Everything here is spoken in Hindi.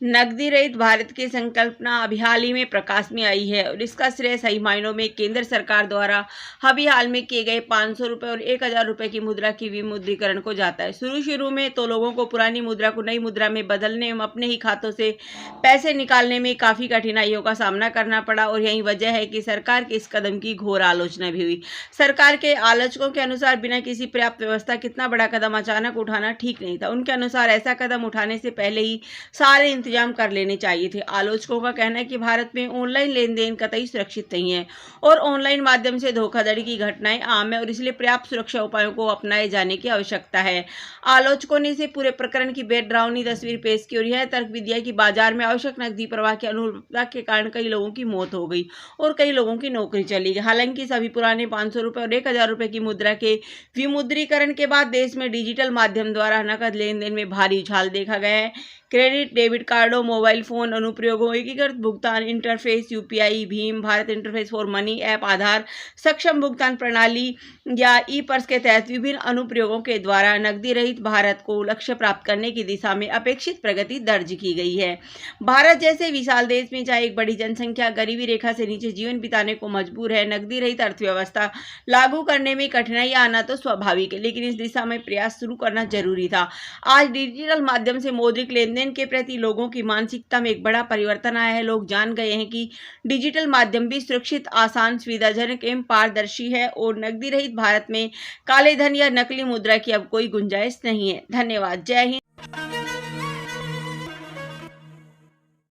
नकदी रहित भारत की संकल्पना अभी हाल ही में प्रकाश में आई है और इसका श्रेय सही मायनों में केंद्र सरकार द्वारा अभी हाल में किए गए 500 रुपये और 1000 रुपये की मुद्रा की विमुद्रीकरण को जाता है। शुरू में तो लोगों को पुरानी मुद्रा को नई मुद्रा में बदलने एवं अपने ही खातों से पैसे निकालने में काफ़ी कठिनाइयों का सामना करना पड़ा और यही वजह है कि सरकार के इस कदम की घोर आलोचना भी हुई। सरकार के आलोचकों के अनुसार बिना किसी पर्याप्त व्यवस्था कितना बड़ा कदम अचानक उठाना ठीक नहीं था। उनके अनुसार ऐसा कदम उठाने से पहले ही सारे इंतजाम कर लेने चाहिए थे। आलोचकों का कहना है कि भारत में ऑनलाइन लेन देन कतई सुरक्षित नहीं है और ऑनलाइन माध्यम से धोखाधड़ी की घटनाएं आम है और इसलिए पर्याप्त सुरक्षा उपायों को अपनाए जाने की आवश्यकता है। आलोचकों ने इसे पूरे प्रकरण की बेडरावनी तस्वीर पेश की और यह तर्क भी दिया कि बाजार में आवश्यक नकदी प्रवाह की अनुपलब्धता के कारण कई लोगों की मौत हो गई और कई लोगों की नौकरी चली गई। हालांकि सभी पुराने 500 रुपये और 1000 रुपये की मुद्रा के विमुद्रीकरण के बाद देश में डिजिटल माध्यम द्वारा नकद लेन देन में भारी उछाल देखा गया है। क्रेडिट, डेबिट कार्डों, मोबाइल फोन अनुप्रयोगों, एकीकृत भुगतान इंटरफेस, यूपीआई, भीम, Bharat interface for money app, Aadhaar सक्षम भुगतान प्रणाली या ई पर्स के तहत विभिन्न अनुप्रयोगों के द्वारा नकदी रहित भारत को लक्ष्य प्राप्त करने की दिशा में अपेक्षित प्रगति दर्ज की गई है। भारत जैसे विशाल देश में जहाँ एक बड़ी जनसंख्या गरीबी रेखा से नीचे जीवन बिताने को मजबूर है, नकदी रहित अर्थव्यवस्था लागू करने में कठिनाई आना तो स्वाभाविक है, लेकिन इस दिशा में प्रयास शुरू करना जरूरी था। आज डिजिटल माध्यम से मौद्रिक लेनदेन के प्रति लोगों की मानसिकता में एक बड़ा परिवर्तन आया है। लोग जान गए हैं कि डिजिटल माध्यम भी सुरक्षित, आसान, सुविधाजनक एवं पारदर्शी है और नकदी रहित भारत में काले धन या नकली मुद्रा की अब कोई गुंजाइश नहीं है। धन्यवाद। जय हिंद।